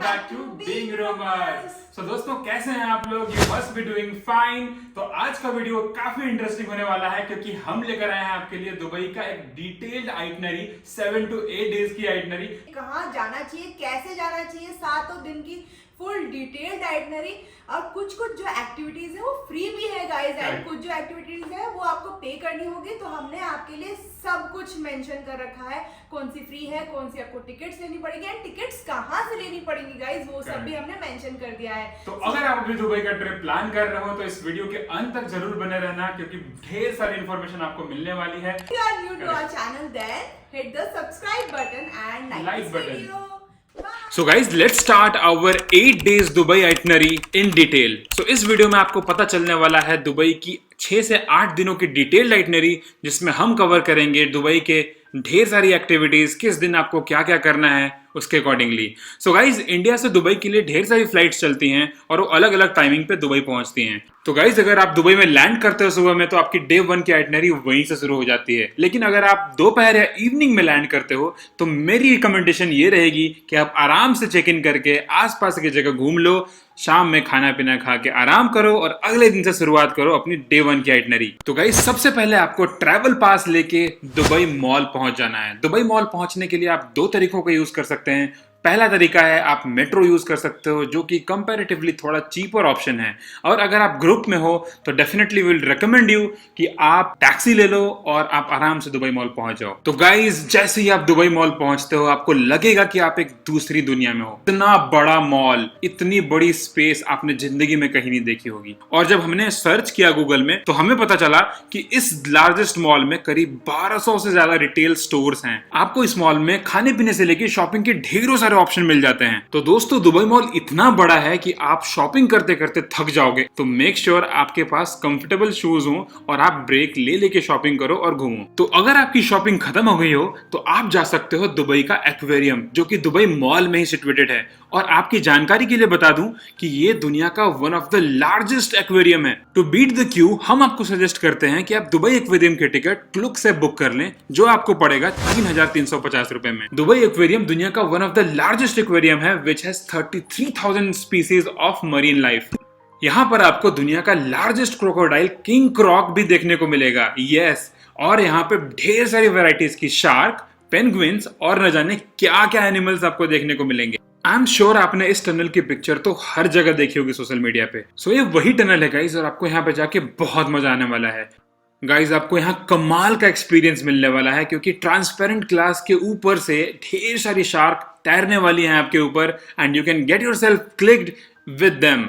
Back to being roamers. So दोस्तों कैसे हैं आप लोग? You must be doing fine. तो आज का वीडियो काफी इंटरेस्टिंग होने वाला है क्योंकि हम लेकर आए हैं आपके लिए दुबई का एक डिटेल्ड आइटनरी, 7 to 8 डेज की आइटनरी। कहाँ जाना चाहिए, कैसे जाना चाहिए, 7 दिन की फुल डिटेल्ड आइटनरी। और कुछ जो एक्टिविटीज है वो फ्री भी है गाइस, एंड कुछ जो एक्टिविटीज है वो आपको पे करनी होगी। तो हमने आपके लिए सब कुछ मेंशन कर रखा है, कौन सी फ्री है, कौन सी आपको टिकट्स लेनी पड़ेगी एंड टिकट्स कहाँ से लेनी पड़ेगी गाइस, वो सब भी हमने मेंशन कर दिया है। तो अगर आप अभी दुबई का ट्रिप प्लान कर रहे हो तो इस वीडियो के अंत तक जरूर बने रहना क्योंकि ढेर सारी इंफॉर्मेशन आपको मिलने वाली है। If you are new to our channel, then hit the subscribe button and like this video. So guys, let's start our 8 days Dubai itinerary in detail. So इस वीडियो में आपको पता चलने वाला है दुबई की 6 से 8 दिनों की डिटेल्ड आइटनरी, जिसमें हम कवर करेंगे दुबई के ढेर सारी एक्टिविटीज, किस दिन आपको क्या क्या करना है उसके अकॉर्डिंगली। सो गाइज, इंडिया से दुबई के लिए ढेर सारी फ्लाइट्स चलती हैं और वो अलग अलग टाइमिंग पे दुबई पहुंचती हैं। तो गाइज, अगर आप दुबई में लैंड करते हो सुबह में तो आपकी डे 1 की आइटनरी वहीं से शुरू हो जाती है। लेकिन अगर आप दोपहर या इवनिंग में लैंड करते हो तो मेरी रिकमेंडेशन ये रहेगी कि आप आराम से चेक इन करके आसपास की जगह घूम लो, शाम में खाना पीना खा के आराम करो और अगले दिन से शुरुआत करो अपनी डे 1 की आइटनरी। तो गाइस, सबसे पहले आपको ट्रैवल पास लेके दुबई मॉल पहुंच जाना है। दुबई मॉल पहुंचने के लिए आप 2 तरीकों का यूज कर सकते हैं। पहला तरीका है आप मेट्रो यूज कर सकते हो, जो कि कंपैरेटिवली थोड़ा चीपर ऑप्शन है। और अगर आप ग्रुप में हो तो डेफिनेटली विल रिकमेंड यू कि आप टैक्सी ले लो और आप आराम से दुबई मॉल पहुंच जाओ। तो गाइस, जैसे ही आप दुबई मॉल पहुंचते हो आपको लगेगा कि आप एक दूसरी दुनिया में हो। इतना बड़ा मॉल, इतनी बड़ी स्पेस आपने जिंदगी में कहीं नहीं देखी होगी। और जब हमने सर्च किया गूगल में तो हमें पता चला कि इस लार्जेस्ट मॉल में करीब 1200 से ज्यादा रिटेल स्टोर्स हैं। आपको इस मॉल में खाने पीने से लेकर शॉपिंग के ढेरों सारे ऑप्शन मिल जाते हैं। तो दोस्तों, दुबई मॉल इतना बड़ा है कि आप शॉपिंग करते करते थक जाओगे। तो मेक श्योर आपके पास कंफर्टेबल शूज हो और आप ब्रेक ले लेके शॉपिंग करो और घूमो। तो अगर आपकी शॉपिंग खत्म हो गई हो तो आप जा सकते हो दुबई का एक्वेरियम, जो कि दुबई मॉल में ही सिचुएटेड है। और आपकी जानकारी के लिए बता दूं कि ये दुनिया का one of the largest aquarium है। टू बीट द क्यू, हम आपको सजेस्ट करते हैं कि आप दुबई एक्वेरियम के टिकट क्लुक से बुक कर लें, जो आपको पड़ेगा 3,350 रुपए में। दुबई एक्वेरियम दुनिया का one of the largest aquarium है which has 33,000 species of marine life. यहाँ पर आपको दुनिया का लार्जेस्ट क्रोकोडाइल किंग क्रॉक भी देखने को मिलेगा। यस, और यहाँ पे ढेर सारी वैरायटीज की शार्क, पेंगुइन्स और न जाने क्या क्या एनिमल्स आपको देखने को मिलेंगे। आई एम श्योर आपने इस टनल की पिक्चर तो हर जगह देखी होगी सोशल मीडिया पे। सो ये वही टनल है गाइज, और आपको यहाँ पे जाके बहुत मजा आने वाला है। गाइज, आपको यहाँ कमाल का एक्सपीरियंस मिलने वाला है क्योंकि ट्रांसपेरेंट ग्लास के ऊपर से ढेर सारी शार्क तैरने वाली हैं आपके ऊपर, and you can get yourself clicked with them.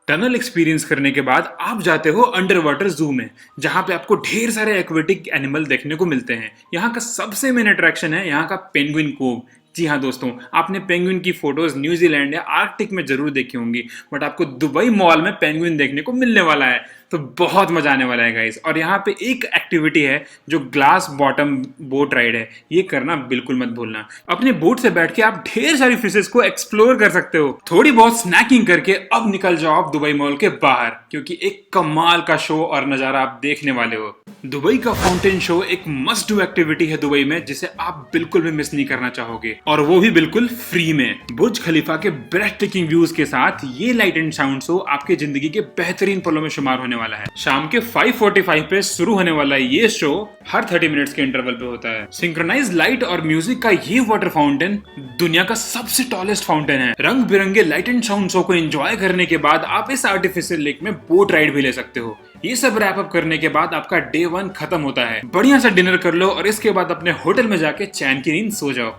Tunnel experience करने के बाद आप जाते हो अंडर वाटर जू में, जहां पे आपको ढेर सारे एक्वेटिक एनिमल देखने को मिलते हैं। यहाँ का सबसे मेन अट्रैक्शन है यहाँ का पेंगुइन कोव। जी हाँ दोस्तों, आपने पेंगुइन की फोटोज न्यूजीलैंड या आर्कटिक में जरूर देखी होंगी, बट आपको दुबई मॉल में पेंगुइन देखने को मिलने वाला है। तो बहुत मजा आने वाला है गाइस। और यहाँ पे एक एक्टिविटी है जो ग्लास बॉटम बोट राइड है, ये करना बिल्कुल मत भूलना। अपने बोट से बैठ के आप ढेर सारी फिशेस को एक्सप्लोर कर सकते हो। थोड़ी बहुत स्नैकिंग करके अब निकल जाओ आप दुबई मॉल के बाहर, क्योंकि एक कमाल का शो और नजारा आप देखने वाले हो। दुबई का फाउंटेन शो एक मस्ट डू एक्टिविटी है दुबई में, जिसे आप बिल्कुल भी मिस नहीं करना चाहोगे, और वो भी बिल्कुल फ्री में। बुर्ज खलीफा के ब्रेथ टेकिंग व्यूज के साथ ये लाइट एंड साउंड शो आपकी जिंदगी के बेहतरीन पलों में शुमार होने वाला है। शाम के 5:45 पे शुरू होने वाला ये शो हर 30 मिनट्स के इंटरवल पे होता है। सिंक्रोनाइज लाइट और म्यूजिक का ये वाटर फाउंटेन दुनिया का सबसे टॉलेस्ट फाउंटेन है। रंग बिरंगे लाइट एंड साउंड शो को एंजॉय करने के बाद आप इस आर्टिफिशियल लेक में बोट राइड भी ले सकते हो। ये सब रैप अप करने के बाद आपका डे 1 खत्म होता है। बढ़िया सा डिनर कर लो और इसके बाद अपने होटल में जाके चैन की नींद सो जाओ।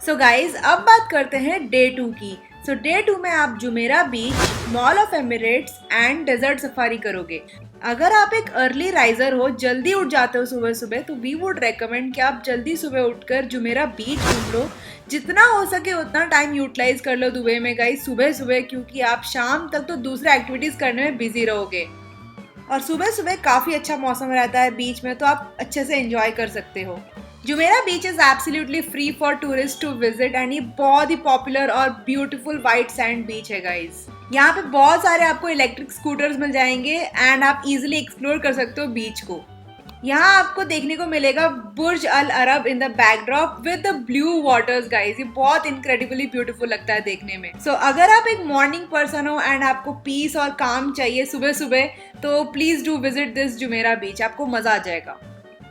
सो गाइज, अब बात करते हैं डे 2 की। सो डे 2 में आप Jumeirah beach, mall of Emirates and desert safari करोगे। अगर आप एक अर्ली राइजर हो, जल्दी उठ जाते हो सुबह सुबह, तो वी वुड रेकमेंड कि आप जल्दी सुबह उठकर जुमेरा बीच घूम लो। जितना हो सके उतना टाइम यूटिलाइज कर लो दुबई में गाइस सुबह सुबह, क्योंकि आप शाम तक तो दूसरे एक्टिविटीज करने में बिजी रहोगे। और सुबह सुबह काफ़ी अच्छा मौसम रहता है बीच में, तो आप अच्छे से एंजॉय कर सकते हो। Jumeirah beach is absolutely free for tourist to visit, and ये बहुत ही पॉपुलर और ब्यूटीफुल व्हाइट सैंड बीच है गाइज। यहाँ पे बहुत सारे आपको इलेक्ट्रिक स्कूटर्स मिल जाएंगे एंड आप इजीली एक्सप्लोर कर सकते हो बीच को। यहाँ आपको देखने को मिलेगा Burj Al Arab in the backdrop with the blue waters guys. ये बहुत इनक्रेडिबली ब्यूटीफुल लगता है देखने में। सो अगर आप एक मॉर्निंग पर्सन हो एंड आपको पीस और काम चाहिए सुबह सुबह, तो please do visit this Jumeirah beach, आपको मजा आ जाएगा।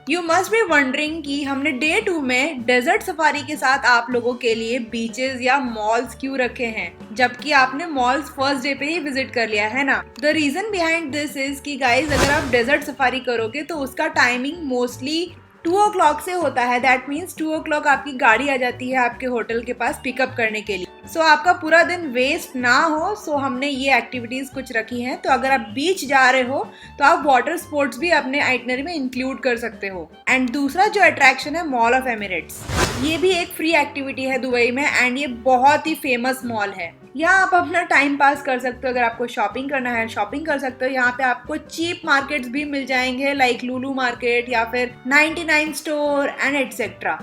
यू मस्ट बी वंडरिंग कि हमने डे 2 में डेजर्ट सफारी के साथ आप लोगों के लिए बीचेस या मॉल्स क्यों रखे हैं, जबकि आपने मॉल्स फर्स्ट डे पे ही विजिट कर लिया है ना। The reason behind this is कि गाइज अगर आप डेजर्ट सफारी करोगे तो उसका टाइमिंग मोस्टली 2 o'clock से होता है। दैट मीन्स 2 o'clock आपकी गाड़ी आ जाती है आपके होटल के पास पिकअप करने के लिए। सो आपका पूरा दिन वेस्ट ना हो, सो हमने ये एक्टिविटीज कुछ रखी हैं। तो अगर आप बीच जा रहे हो तो आप वाटर स्पोर्ट्स भी अपने आइटनरी में इंक्लूड कर सकते हो। एंड दूसरा जो अट्रैक्शन है मॉल ऑफ एमिरेट्स, ये भी एक फ्री एक्टिविटी है दुबई में एंड ये बहुत ही फेमस मॉल है। यहाँ आप अपना टाइम पास कर सकते हो। अगर आपको शॉपिंग करना है शॉपिंग कर सकते हो। यहाँ पे आपको चीप मार्केट्स भी मिल जाएंगे लाइक लुलु मार्केट या फिर 99 स्टोर एंड एटसेट्रा।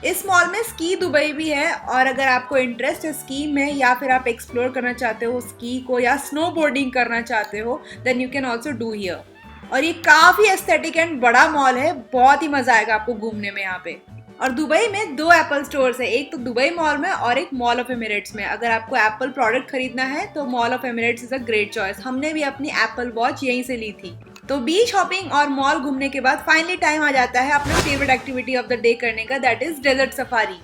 इस मॉल में स्की दुबई भी है और अगर आपको इंटरेस्ट है स्की में या फिर आप एक्सप्लोर करना चाहते हो स्की को या स्नो बोर्डिंग करना चाहते हो, then you can also do here. और ये काफी एस्थेटिक एंड बड़ा मॉल है, बहुत ही मजा आएगा आपको घूमने में यहाँ पे। और दुबई में 2 एप्पल स्टोर्स है, एक तो दुबई मॉल में और एक मॉल ऑफ एमिरेट्स में। अगर आपको एप्पल प्रोडक्ट खरीदना है तो mall of Emirates is a great choice. हमने भी अपनी एप्पल वॉच यहीं से ली थी। तो बीच शॉपिंग और मॉल घूमने के बाद फाइनली टाइम आ जाता है अपना favourite activity of the day करने का, that is desert safari.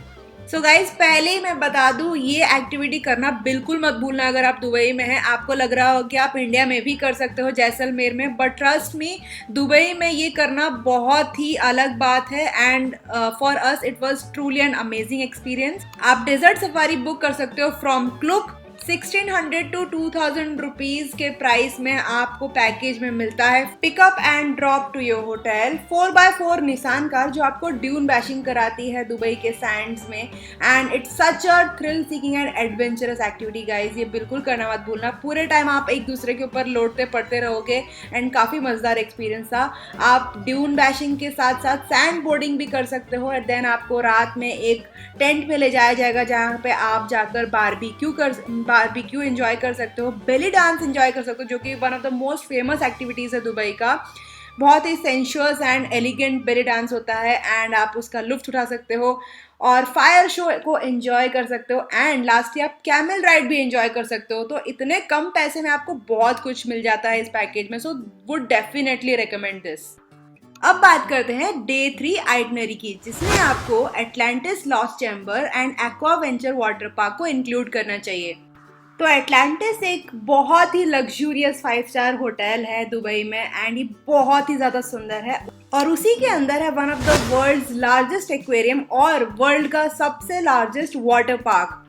So guys पहले ही मैं बता दूं, ये एक्टिविटी करना बिल्कुल मत भूलना अगर आप दुबई में हैं। आपको लग रहा हो कि आप इंडिया में भी कर सकते हो जैसलमेर में, बट ट्रस्ट मी दुबई में ये करना बहुत ही अलग बात है and for us it was truly an amazing experience. आप डेजर्ट सफारी बुक कर सकते हो फ्रॉम क्लुक। 1600 to 2000 रुपीज के प्राइस में आपको पैकेज में मिलता है pickup and drop to your hotel 4x4 Nissan car जो आपको ड्यून बैशिंग कराती है दुबई के सैंड्स में। And it's such a thrill seeking and adventurous activity guys, ये बिल्कुल करना मत भूलना। पूरे टाइम आप एक दूसरे के ऊपर लौटते पड़ते रहोगे एंड काफी मजेदार एक्सपीरियंस था। आप ड्यून बैशिंग के साथ साथ सैंड बोर्डिंग भी कर सकते हो एंड देन आपको रात में एक टेंट पे ले जाया जाएगा जहाँ पे आप जाकर बारबेक्यू एंजॉय कर सकते हो, बेली डांस एंजॉय कर सकते हो जो कि one of the most famous activities है दुबई का। बहुत ही sensuous and elegant belly dance होता है एंड आप उसका लुत्फ उठा सकते हो और फायर शो को एंजॉय कर सकते हो एंड लास्टली आप कैमल राइड भी एंजॉय कर सकते हो। तो इतने कम पैसे में आपको बहुत कुछ मिल जाता है इस पैकेज में, so would definitely recommend this. अब बात करते हैं डे 3 आइटनरी की, जिसमें आपको Atlantis lost chamber and aqua venture water park को इंक्लूड करना चाहिए। तो एटलांटिस एक बहुत ही लग्जूरियस 5 स्टार होटल है दुबई में एंड ये बहुत ही ज़्यादा सुंदर है और उसी के अंदर है one of the world's largest aquarium और वर्ल्ड का सबसे लार्जेस्ट वाटर पार्क।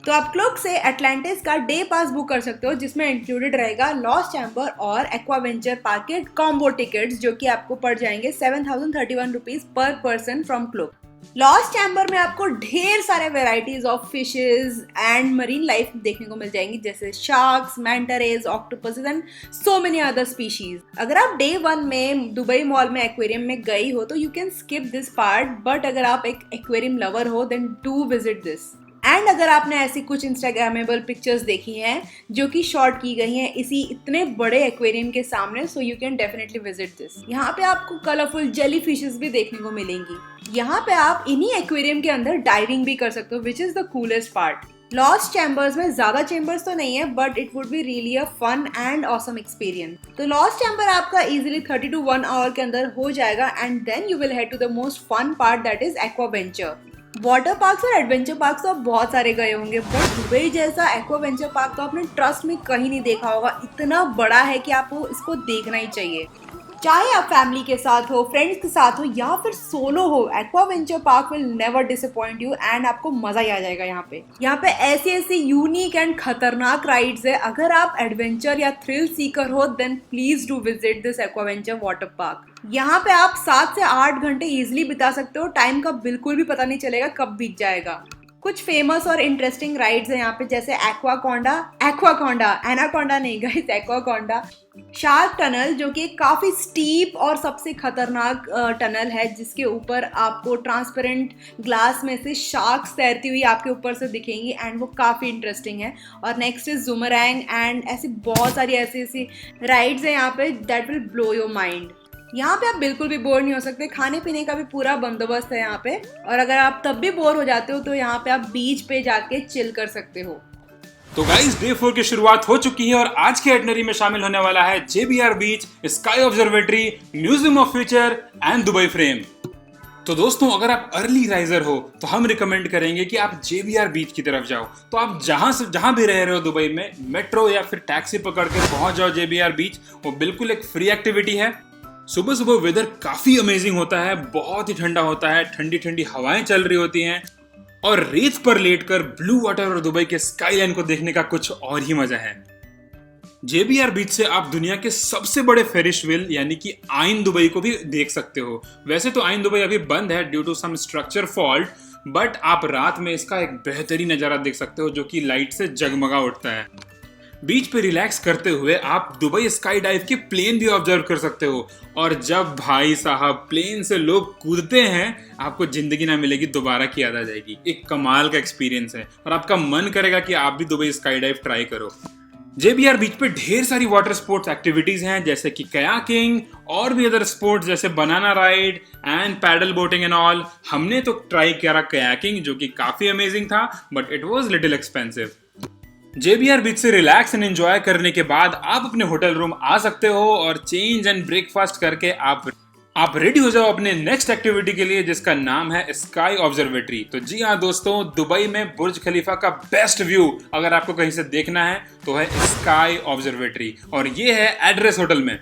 तो आप क्लुक से एटलांटिस का डे पास बुक कर सकते हो जिसमें इंक्लूडेड रहेगा लॉस्ट चैम्बर और एक्वा वेंचर पार्क के कॉम्बो टिकट्स जो कि आपको पड़ जाएंगे 7031 rupees per person from Klook. Lost chamber में आपको ढेर सारे varieties of fishes and marine life देखने को मिल जाएंगी जैसे sharks, manta rays, octopuses and so many other species. अगर आप डे 1 में दुबई मॉल में एक्वेरियम में गई हो तो you can skip this part, but अगर आप एक एक्वेरियम लवर हो then do visit this. And अगर आपने ऐसी कुछ इंस्टाग्रामेबल पिक्चर्स देखी हैं जो कि शॉट की गई हैं इसी इतने बड़े एक्वेरियम के सामने, so you can definitely visit this. यहाँ पे आपको कलरफुल जेली फिशेस भी देखने को मिलेंगी। यहाँ पे आप इन्हीं एक्वेरियम के अंदर डाइविंग भी कर सकते हो, which is the coolest part. Lost chambers में ज्यादा चैम्बर्स तो नहीं है but it would be really a fun and awesome experience. तो लॉस्ट चैम्बर आपका इजीली 30 to 1 hour के अंदर हो जाएगा and then you will head to the most fun part that is aquaventure. Water parks और adventure parks तो आप बहुत सारे गए होंगे बट दुबई जैसा एक्वा वेंचर पार्क तो आपने ट्रस्ट में कहीं नहीं देखा होगा। इतना बड़ा है कि आपको इसको देखना ही चाहिए, चाहे आप फैमिली के साथ हो, फ्रेंड्स के साथ हो या फिर सोलो हो। Aqua venture park will never disappoint you and आपको मजा ही आ जाएगा। यहाँ पे ऐसी यूनिक एंड खतरनाक राइड्स है। अगर आप एडवेंचर या थ्रिल सीकर हो then please do visit this aquaventure water park. यहाँ पे आप 7 से 8 घंटे इजिली बिता सकते हो, टाइम का बिल्कुल भी पता नहीं चलेगा कब बीत जाएगा। कुछ फेमस और इंटरेस्टिंग राइड्स हैं यहाँ पे जैसे एनाकोंडा नहीं गाइस, एक्वाकोंडा, शार्क टनल जो कि काफ़ी स्टीप और सबसे खतरनाक टनल है जिसके ऊपर आपको ट्रांसपेरेंट ग्लास में से शार्क्स तैरती हुई आपके ऊपर से दिखेंगी एंड वो काफ़ी इंटरेस्टिंग है। और नेक्स्ट इज ज़ूमरैंग एंड ऐसी बहुत सारी ऐसी राइड्स हैं यहाँ पे that will blow your mind. यहाँ पे आप बिल्कुल भी बोर नहीं हो सकते, खाने पीने का भी पूरा बंदोबस्त है यहाँ पे। और अगर आप तब भी बोर हो जाते हो तो यहाँ पे आप बीच पे जाके चिल कर सकते हो। तो गाइस डे 4 की शुरुआत हो चुकी है और आज के आइटनरी में शामिल होने वाला है JBR beach, sky observatory, museum of future and Dubai frame. तो दोस्तों अगर आप अर्ली राइजर हो तो हम रिकमेंड करेंगे कि आप JBR बीच की तरफ जाओ। तो आप जहां भी रह रहे हो दुबई में, मेट्रो या फिर टैक्सी पकड़ के पहुंच जाओ JBR बीच। वो बिल्कुल एक फ्री एक्टिविटी है। सुबह सुबह वेदर काफी अमेजिंग होता है, बहुत ही ठंडा होता है, ठंडी ठंडी हवाएं चल रही होती हैं और रेत पर लेटकर ब्लू वाटर और दुबई के स्काईलाइन को देखने का कुछ और ही मजा है। JBR बीच से आप दुनिया के सबसे बड़े फेरिस व्हील यानी कि आइन दुबई को भी देख सकते हो। वैसे तो आइन दुबई अभी बंद है due to some structure fault, but आप रात में इसका एक बेहतरीन नजारा देख सकते हो जो कि लाइट से जगमगा उठता है। बीच पे रिलैक्स करते हुए आप दुबई स्काई डाइव के प्लेन भी ऑब्जर्व कर सकते हो। और जब भाई साहब प्लेन से लोग कूदते हैं, आपको जिंदगी ना मिलेगी दोबारा की याद आ जाएगी। एक कमाल का एक्सपीरियंस है और आपका मन करेगा कि आप भी दुबई स्काई डाइव ट्राई करो। JBR बीच पे ढेर सारी वाटर स्पोर्ट्स एक्टिविटीज हैं जैसे कि कयाकिंग और भी अदर स्पोर्ट्स जैसे banana ride and pedal boating and all. हमने तो ट्राई किया कयाकिंग जो कि काफी अमेजिंग था, but it was little expensive. JBR बीच से रिलैक्स एंड एंजॉय करने के बाद आप अपने होटल रूम आ सकते हो और चेंज एंड ब्रेकफास्ट करके आप रेडी हो जाओ अपने नेक्स्ट एक्टिविटी के लिए जिसका नाम है स्काई ऑब्जर्वेटरी। तो जी हाँ दोस्तों, दुबई में बुर्ज खलीफा का बेस्ट व्यू अगर आपको कहीं से देखना है तो है स्काई ऑब्जर्वेटरी और ये है एड्रेस होटल में।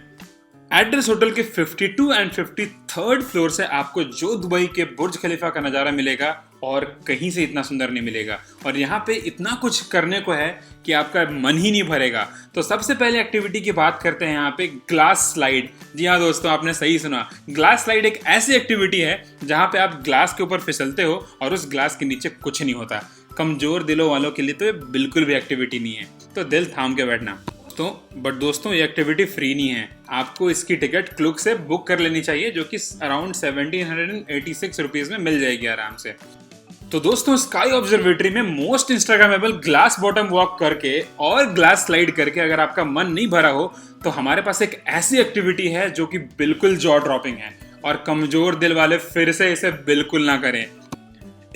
एड्रेस होटल के 52 एंड 53rd फ्लोर से आपको जो दुबई के बुर्ज खलीफा का नज़ारा मिलेगा और कहीं से इतना सुंदर नहीं मिलेगा। और यहाँ पे इतना कुछ करने को है कि आपका मन ही नहीं भरेगा। तो सबसे पहले एक्टिविटी की बात करते हैं यहाँ पे ग्लास स्लाइड। जी हाँ दोस्तों, आपने सही सुना, ग्लास स्लाइड एक ऐसी एक्टिविटी है जहाँ पे आप ग्लास के ऊपर फिसलते हो और उस ग्लास के नीचे कुछ नहीं होता। कमजोर दिलों वालों के लिए तो ये बिल्कुल भी एक्टिविटी नहीं है, तो दिल थाम के बैठना। तो बट दोस्तों ये एक्टिविटी फ्री नहीं है, आपको इसकी टिकट क्लूक से बुक कर लेनी चाहिए जो कि अराउंड 1786 रुपीज में मिल जाएगी आराम से। तो दोस्तों स्काई ऑब्जर्वेटरी में most Instagrammable glass bottom walk करके और ग्लास स्लाइड करके अगर आपका मन नहीं भरा हो तो हमारे पास एक ऐसी एक्टिविटी है जो कि बिल्कुल जॉ ड्रॉपिंग है और कमजोर दिल वाले फिर से इसे बिल्कुल ना करें।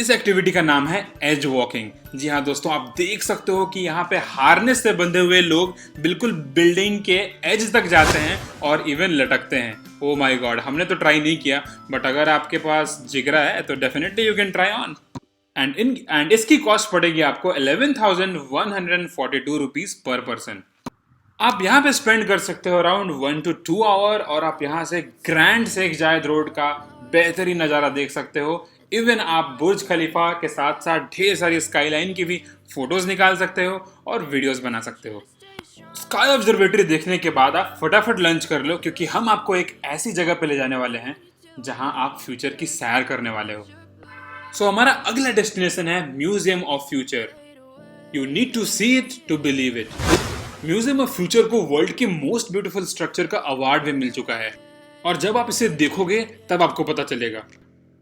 इस एक्टिविटी का नाम है एज वॉकिंग। जी हाँ दोस्तों, आप देख सकते हो कि यहाँ पे हार्नेस से बंधे हुए लोग बिल्कुल बिल्डिंग के एज तक जाते हैं और इवन लटकते हैं। ओ माय गॉड, हमने तो ट्राई नहीं किया, बट अगर आपके पास जिगरा है तो definitely you can try on. And इसकी कॉस्ट पड़ेगी आपको 11,142 रुपीज पर पर्सन। आप यहाँ पे स्पेंड कर सकते हो अराउंड 1 to 2 आवर और आप यहाँ से ग्रैंड शेख जायद रोड का बेहतरीन नज़ारा देख सकते हो। इवन आप बुर्ज खलीफा के साथ साथ ढेर सारी स्काईलाइन की भी फोटोज निकाल सकते हो और वीडियोस बना सकते हो। स्काई ऑब्जर्वेटरी देखने के बाद आप फटाफट लंच कर लो क्योंकि हम आपको एक ऐसी जगह पे ले जाने वाले हैं जहां आप फ्यूचर की सैर करने वाले हो। सो हमारा अगला डेस्टिनेशन है museum of future. You need to see it to believe it. Museum of future को वर्ल्ड के मोस्ट ब्यूटीफुल स्ट्रक्चर का अवार्ड भी मिल चुका है और जब आप इसे देखोगे तब आपको पता चलेगा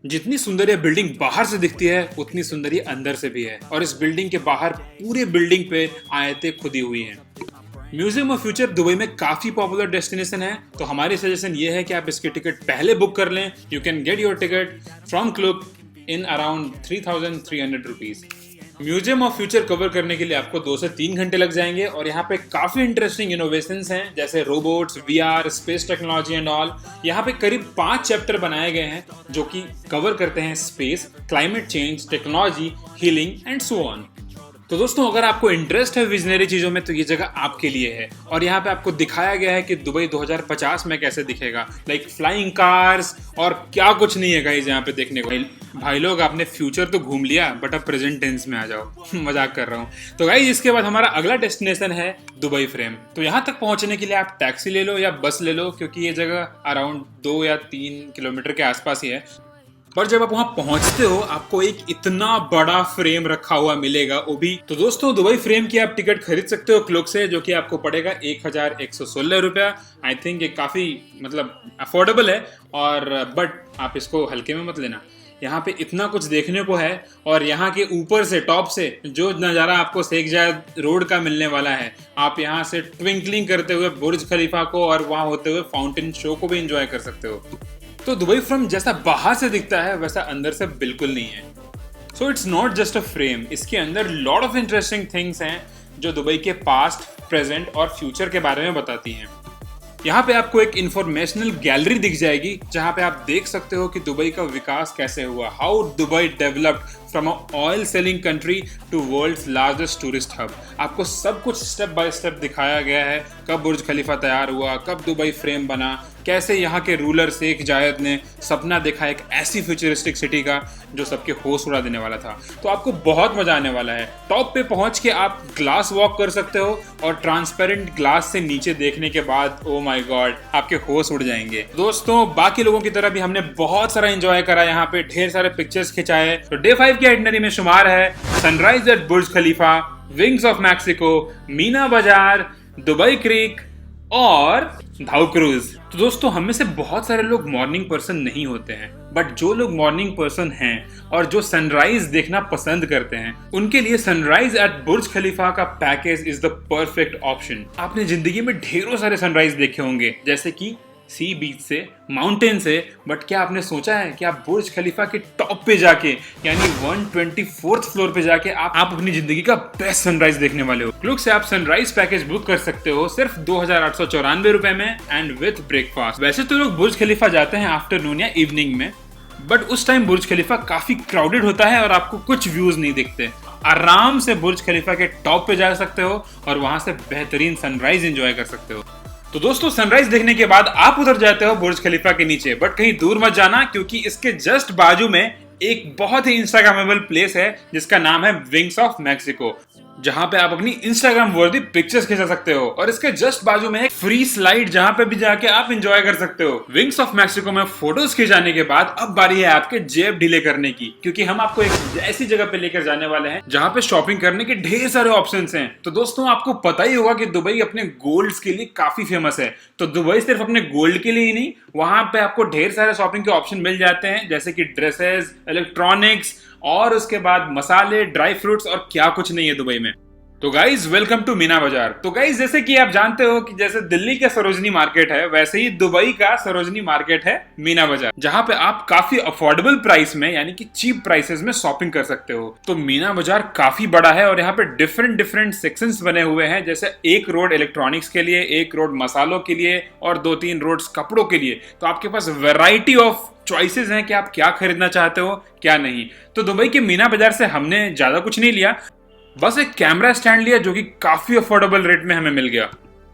जितनी सुंदर ये बिल्डिंग बाहर से दिखती है उतनी सुंदर ये अंदर से भी है। और इस बिल्डिंग के बाहर पूरे बिल्डिंग पे आयतें खुदी हुई हैं। म्यूजियम ऑफ फ्यूचर दुबई में काफी पॉपुलर डेस्टिनेशन है, तो हमारी सजेशन ये है कि आप इसकी टिकट पहले बुक कर लें। You can get your ticket from Klook in around 3,300 rupees. Museum of future cover करने के लिए आपको 2 से 3 घंटे लग जाएंगे और यहाँ पे काफी इंटरेस्टिंग इनोवेशंस हैं जैसे robots, VR, space technology and all. यहाँ पे करीब 5 चैप्टर बनाए गए हैं जो कि कवर करते हैं space, climate change, technology, healing and so on. तो दोस्तों अगर आपको इंटरेस्ट है विजनरी चीजों में तो ये जगह आपके लिए है। और यहाँ पे आपको दिखाया गया है कि दुबई 2050 में कैसे दिखेगा, लाइक फ्लाइंग कार्स और क्या कुछ नहीं है गाइस यहाँ पे देखने को। भाई लोग आपने फ्यूचर तो घूम लिया बट अब प्रेजेंट टेंस में आ जाओ। मजाक कर रहा हूँ। तो गाइस इसके बाद हमारा अगला डेस्टिनेशन है दुबई फ्रेम। तो यहाँ तक पहुँचने के लिए आप टैक्सी ले लो या बस ले लो क्योंकि ये जगह अराउंड 2 या 3 किलोमीटर के आसपास ही है। पर जब आप वहां पहुंचते हो आपको एक इतना बड़ा फ्रेम रखा हुआ मिलेगा वो भी। तो दोस्तों दुबई फ्रेम की आप टिकट खरीद सकते हो क्लूक से जो कि आपको पड़ेगा 1,116 रुपया। आई थिंक ये काफी मतलब अफोर्डेबल है और बट आप इसको हल्के में मत लेना। यहाँ पे इतना कुछ देखने को है और यहाँ के ऊपर से टॉप से जो नज़ारा आपको शेख जायद रोड का मिलने वाला है, आप यहाँ से ट्विंकलिंग करते हुए बुर्ज खलीफा को और वहाँ होते हुए फाउंटेन शो को भी एंजॉय कर सकते हो। तो दुबई फ्रॉम जैसा बाहर से दिखता है वैसा अंदर से बिल्कुल नहीं है। So it's not just a frame, इसके अंदर लॉट ऑफ इंटरेस्टिंग थिंग्स हैं जो दुबई के पास्ट, प्रेजेंट और फ्यूचर के बारे में बताती हैं। यहाँ पे आपको एक इंफॉर्मेशनल गैलरी दिख जाएगी जहाँ पे आप देख सकते हो कि दुबई का विकास कैसे हुआ, how Dubai developed from a oil selling country to world's largest tourist hub. आपको सब कुछ स्टेप बाय स्टेप दिखाया गया है, कब बुर्ज खलीफा तैयार हुआ, कब दुबई फ्रेम बना, कैसे यहाँ के रूलर शेख जायद ने सपना देखा एक ऐसी फ्यूचरिस्टिक सिटी का जो सबके होश उड़ा देने वाला था। तो आपको बहुत मजा आने वाला है। टॉप पे पहुंच के आप ग्लास वॉक कर सकते हो और ट्रांसपेरेंट ग्लास से नीचे देखने के बाद ओ माय गॉड आपके होश उड़ जाएंगे। दोस्तों बाकी लोगों की तरह भी हमने बहुत सारा एंजॉय करा, यहाँ पे ढेर सारे पिक्चर्स खिंचाए। तो डे 5 की आइटनरी में शुमार है sunrise at Burj Khalifa, wings of Mexico, Meena Bazaar, Dubai creek और धाउ क्रूज। तो दोस्तों हम में से बहुत सारे लोग मॉर्निंग पर्सन नहीं होते हैं, बट जो लोग मॉर्निंग पर्सन हैं और जो सनराइज देखना पसंद करते हैं उनके लिए सनराइज एट बुर्ज खलीफा का package is the perfect option. आपने जिंदगी में ढेरों सारे सनराइज देखे होंगे, जैसे कि सी बीच से, माउंटेन से, बट क्या आपने सोचा है कि आप बुर्ज खलीफा के टॉप पे जाके यानी 124th फ्लोर पे जाके आप अपनी जिंदगी का बेस्ट सनराइज देखने वाले हो। क्लूक से आप सनराइज पैकेज बुक कर सकते हो सिर्फ 2,894 रुपए में एंड विथ ब्रेकफास्ट। वैसे तो लोग बुर्ज खलीफा जाते हैं आफ्टरनून या इवनिंग में, बट उस टाइम बुर्ज खलीफा काफी क्राउडेड होता है और आपको कुछ व्यूज नहीं दिखते। आराम से बुर्ज खलीफा के टॉप पे जा सकते हो और वहां से बेहतरीन सनराइज एंजॉय कर सकते हो। तो दोस्तों सनराइज देखने के बाद आप उधर जाते हो बुर्ज खलीफा के नीचे, बट कहीं दूर मत जाना क्योंकि इसके जस्ट बाजू में एक बहुत ही इंस्टाग्रामेबल प्लेस है जिसका नाम है विंग्स ऑफ मैक्सिको, जहां पे आप अपनी इंस्टाग्राम वर्दी पिक्चर्स खींच सकते हो। और इसके जस्ट बाजू में एक फ्री स्लाइड जहां पे भी जाके आप एंजॉय कर सकते हो। विंग्स ऑफ मैक्सिको में फोटोज खिंचाने के बाद अब बारी है आपके जेब ढीले करने की, क्योंकि हम आपको एक ऐसी जगह पे लेकर जाने वाले हैं जहां पे शॉपिंग करने के ढेर सारे ऑप्शंस हैं। तो दोस्तों आपको पता ही होगा कि दुबई अपने गोल्ड्स के लिए काफी फेमस है। तो दुबई सिर्फ अपने गोल्ड के लिए ही नहीं, वहां पे आपको ढेर सारे शॉपिंग के ऑप्शन मिल जाते हैं, जैसे कि ड्रेसेस, इलेक्ट्रॉनिक्स और उसके बाद मसाले, ड्राई फ्रूट्स और क्या कुछ नहीं है दुबई में। तो गाइज वेलकम टू मीना बाजार। तो गाइज जैसे कि आप जानते हो कि जैसे दिल्ली का सरोजनी मार्केट है, वैसे ही दुबई का सरोजनी मार्केट है मीना बाजार, जहां पे आप काफी अफोर्डेबल प्राइस में यानी कि चीप प्राइसेस में शॉपिंग कर सकते हो। तो मीना बाजार काफी बड़ा है और यहाँ पे डिफरेंट डिफरेंट सेक्शंस बने हुए हैं, जैसे एक रोड इलेक्ट्रॉनिक्स के लिए, एक रोड मसालों के लिए और 2-3 रोड्स कपड़ों के लिए। तो आपके पास वेराइटी ऑफ चॉइसेस हैं कि आप क्या खरीदना चाहते हो क्या नहीं। तो दुबई के मीना बाजार से हमने ज्यादा कुछ नहीं लिया, बस एक कैमरा स्टैंड लिया जो कि काफी अफोर्डेबल रेट में हमें मिल गया।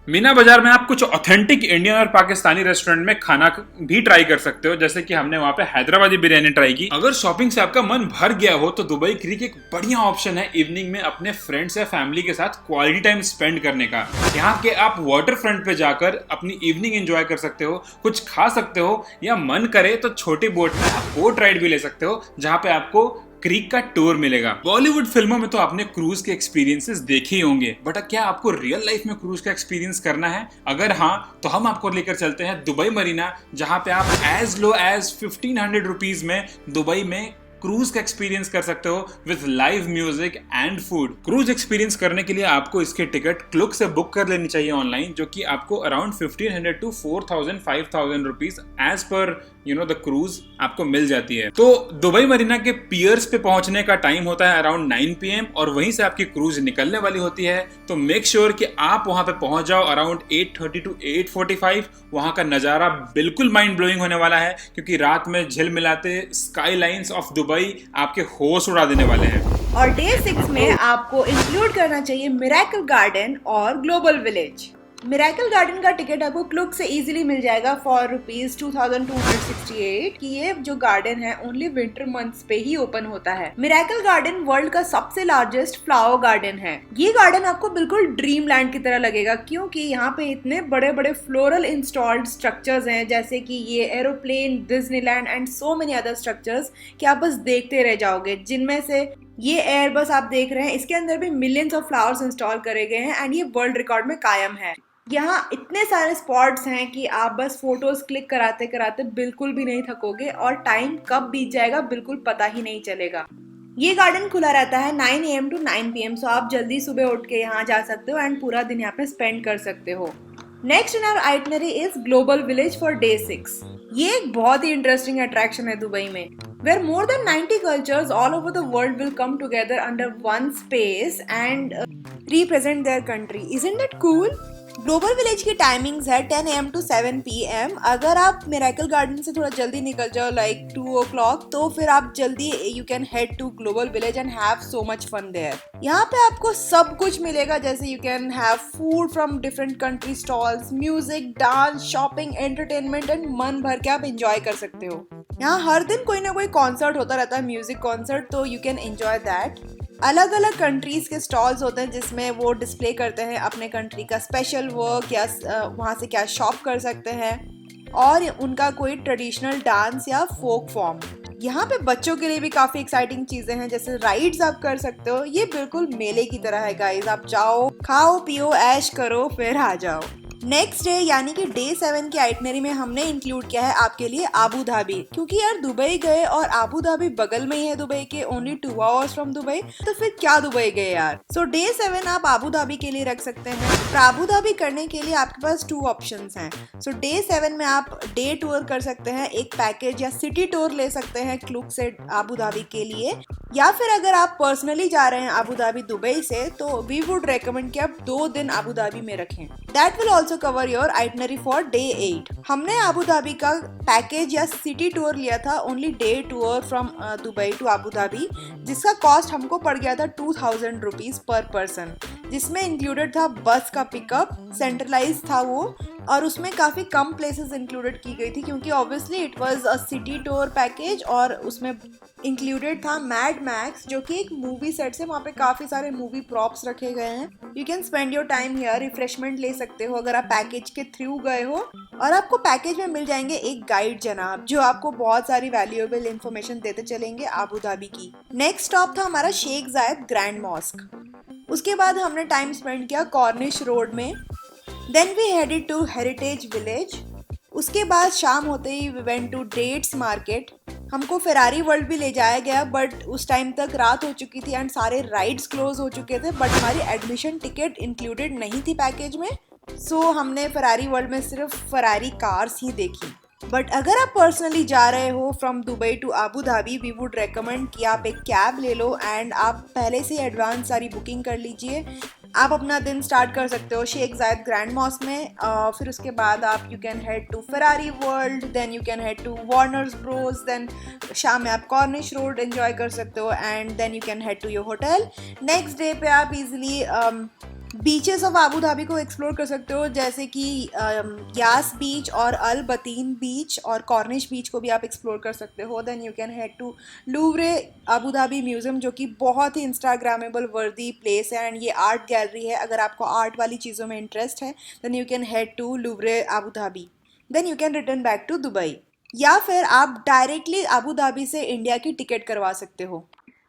मीना बाजार में आप कुछ ऑथेंटिक इंडियन और पाकिस्तानी रेस्टोरेंट में खाना भी ट्राई कर सकते हो, जैसे कि हमने वहां पे हैदराबादी बिरयानी ट्राई की। अगर शॉपिंग से आपका मन भर गया हो तो दुबई क्रीक एक बढ़िया ऑप्शन है इवनिंग में अपने फ्रेंड्स या फैमिली के साथ क्वालिटी टाइम स्पेंड करने का। यहाँ के आप वाटर फ्रंट पे जाकर अपनी इवनिंग एंजॉय कर सकते हो, कुछ खा सकते हो, या मन करे तो छोटी बोट में आप बोट राइड भी ले सकते हो जहाँ पे आपको क्रीक का टूर मिलेगा। बॉलीवुड फिल्मों में तो आपने क्रूज के एक्सपीरियंसेस देखे ही होंगे, बट क्या आपको रियल लाइफ में क्रूज का एक्सपीरियंस करना है? अगर हाँ तो हम आपको लेकर चलते हैं दुबई मरीना, जहां पे आप एज लो एज 1500 रुपीज में दुबई में क्रूज का एक्सपीरियंस कर सकते हो with live music and food. Cruise experience करने के लिए आपको इसके टिकट क्लुक से बुक कर लेनी चाहिए ऑनलाइन, जो कि आपको around 1500 to 4000-5000 rupees as per the cruise आपको मिल जाती है। तो दुबई मरीना के पियर्स पे पहुंचने का टाइम होता है अराउंड 9 PM और वहीं से आपकी क्रूज निकलने वाली होती है। तो मेक श्योर कि आप वहां पे पहुंच जाओ अराउंड 8:30 to 8:45। वहां का नजारा बिल्कुल माइंड ब्लोइंग होने वाला है, क्योंकि रात में झिलमिलाते स्काई लाइन्स ऑफ दुबई आपके होश उड़ा देने वाले हैं। और डे 6 में आपको इंक्लूड करना चाहिए मिरेकल गार्डन और ग्लोबल विलेज। मिरेकल गार्डन का टिकट आपको क्लुक से इजीली मिल जाएगा फॉर ₹2268 कि ये जो गार्डन है ओनली विंटर मंथ्स पे ही ओपन होता है। मिरेकल गार्डन वर्ल्ड का सबसे लार्जेस्ट फ्लावर गार्डन है। ये गार्डन आपको बिल्कुल ड्रीम लैंड की तरह लगेगा, क्योंकि यहाँ पे इतने बड़े बड़े फ्लोरल इंस्टॉल्ड स्ट्रक्चर्स हैं, जैसे कि ये aeroplane, Disneyland and so many other structures कि आप बस देखते रह जाओगे। जिनमें से ये एयरबस आप देख रहे हैं, इसके अंदर भी मिलियंस ऑफ फ्लावर्स इंस्टॉल करे गए हैं एंड ये वर्ल्ड रिकॉर्ड में कायम है। यहाँ इतने सारे स्पॉट्स हैं कि आप बस फोटोज क्लिक कराते कराते बिल्कुल भी नहीं थकोगे और टाइम कब बीत जाएगा बिल्कुल पता ही नहीं चलेगा। ये गार्डन खुला रहता है 9 AM to 9 PM, सो आप जल्दी सुबह उठ के यहाँ जा सकते हो एंड पूरा दिन यहाँ पे स्पेंड कर सकते हो। Next in our itinerary is global village for day 6। ये एक बहुत ही इंटरेस्टिंग अट्रैक्शन है दुबई में, where more than 90 cultures all over the world will come together under one space and represent their country. Isn't that cool? Global village की timings है 10 AM to 7 PM। अगर आप मिरेकल गार्डन से थोड़ा जल्दी निकल जाओ लाइक 2 o'clock, तो फिर आप जल्दी you can head to global village and have so much fun there. यहाँ पे आपको सब कुछ मिलेगा, जैसे you can have food from different country stalls, music, dance, shopping, entertainment and मन भर के आप एंजॉय कर सकते हो। यहाँ हर दिन कोई ना कोई कॉन्सर्ट होता रहता है, म्यूजिक कॉन्सर्ट, तो यू कैन एंजॉय दैट। अलग अलग कंट्रीज के स्टॉल्स होते हैं जिसमें वो डिस्प्ले करते हैं अपने कंट्री का स्पेशल वर्क या वहाँ से क्या शॉप कर सकते हैं और उनका कोई ट्रेडिशनल डांस या फोक फॉर्म। यहाँ पे बच्चों के लिए भी काफ़ी एक्साइटिंग चीज़ें हैं, जैसे राइड्स आप कर सकते हो। ये बिल्कुल मेले की तरह है गाइस, आप जाओ, खाओ पियो, ऐश करो, फिर आ जाओ। नेक्स्ट डे यानी कि डे 7 की आइटनरी में हमने इंक्लूड किया है आपके लिए आबू धाबी, क्योंकि यार दुबई गए और आबू धाबी बगल में ही है दुबई के, ओनली 2 hours फ्रॉम दुबई, तो फिर क्या दुबई गए यार। सो डे 7 आप आबू धाबी के लिए रख सकते हैं। और आबू धाबी करने के लिए आपके पास 2 ऑप्शंस हैं। सो डे 7 में आप डे टूर कर सकते हैं, एक पैकेज या सिटी टूर ले सकते हैं क्लूक से आबू धाबी के लिए, या फिर अगर आप पर्सनली जा रहे हैं आबू धाबी दुबई से, तो वी वुड रेकमेंड कि आप 2 दिन आबू धाबी में रखें। That will also cover your itinerary for day 8। हमने आबू धाबी का पैकेज या सिटी टूर लिया था, only day tour from Dubai to Abu Dhabi, जिसका कॉस्ट हमको पड़ गया था 2000 रुपीज पर पर्सन, जिसमें इंक्लूडेड था बस का पिकअप, सेंट्रलाइज था वो, और उसमें काफ़ी कम प्लेसेस इंक्लूडेड की गई थी क्योंकि obviously it was a city tour package, और उसमें इंक्लूडेड था मैड मैक्स जो कि एक मूवी सेट से, वहाँ पे काफ़ी सारे मूवी प्रॉप्स रखे गए हैं। You can spend your time here, refreshment ले सकते हो अगर आप पैकेज के थ्रू गए हो, और आपको पैकेज में मिल जाएंगे एक गाइड जनाब जो आपको बहुत सारी वैल्यूएबल इंफॉर्मेशन देते चलेंगे आबू धाबी की। नेक्स्ट स्टॉप था हमारा शेख जायद ग्रैंड मॉस्क। उसके बाद हमने टाइम स्पेंड किया कॉर्निश रोड में, then we headed to heritage village. उसके बाद शाम होते ही we went to dates market. हमको फेरारी वर्ल्ड भी ले जाया गया, बट उस टाइम तक रात हो चुकी थी एंड सारे राइड्स क्लोज हो चुके थे, बट हमारी एडमिशन टिकट इंक्लूडेड नहीं थी पैकेज में, सो हमने फेरारी वर्ल्ड में सिर्फ फेरारी कार्स ही देखी। बट अगर आप पर्सनली जा रहे हो from Dubai to Abu Dhabi, we would recommend कि आप एक कैब ले लो एंड आप पहले से एडवांस सारी बुकिंग कर लीजिए। आप अपना दिन स्टार्ट कर सकते हो शेख जायद ग्रैंड मॉस्क में, फिर उसके बाद आप you can head to Ferrari world, then you can head to Warner Bros, then शाम में आप कॉर्निश रोड एंजॉय कर सकते हो and then you can head to your hotel. Next day पे आप easily beaches of Abu Dhabi को explore कर सकते हो, जैसे कि यास बीच और अल बतीन बीच और कॉर्निश बीच को भी आप एक्सप्लोर कर सकते हो। Then you can head to Louvre Abu Dhabi museum, जो कि बहुत ही इंस्टाग्रामेबल वर्दी प्लेस है एंड ये आर्ट गैलरी है। अगर आपको आर्ट वाली चीज़ों में इंटरेस्ट है then you can head to Louvre Abu Dhabi. Then you can return back to Dubai, या फिर आप डायरेक्टली आबू धाबी से इंडिया की टिकट करवा सकते हो।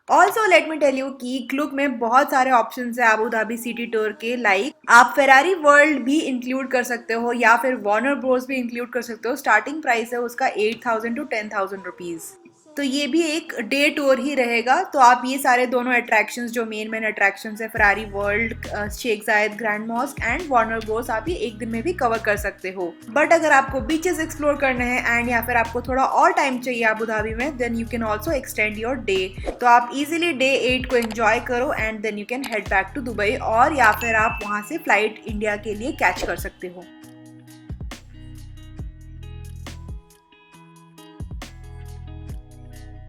Also let me tell you कि क्लूक में बहुत सारे ऑप्शंस है आबू धाबी सिटी टूर के, लाइक आप फेरारी वर्ल्ड भी इंक्लूड कर सकते हो या फिर वार्नर ब्रोस भी इंक्लूड कर सकते हो। स्टार्टिंग प्राइस है उसका 8000 to 10,000 रुपीज़, तो ये भी एक डे टूर ही रहेगा। तो आप ये सारे दोनों अट्रैक्शंस जो मेन अट्रैक्शंस है Ferrari world, Sheikh Zayed Grand mosque and Warner Bros, आप ये एक दिन में भी कवर कर सकते हो। बट अगर आपको बीचेस एक्सप्लोर करने हैं एंड या फिर आपको थोड़ा और टाइम चाहिए आबू धाबी में, then you can also extend your day. तो आप इजीली डे 8 को एंजॉय करो and then you can head back to Dubai, और या फिर आप वहाँ से फ्लाइट इंडिया के लिए कैच कर सकते हो।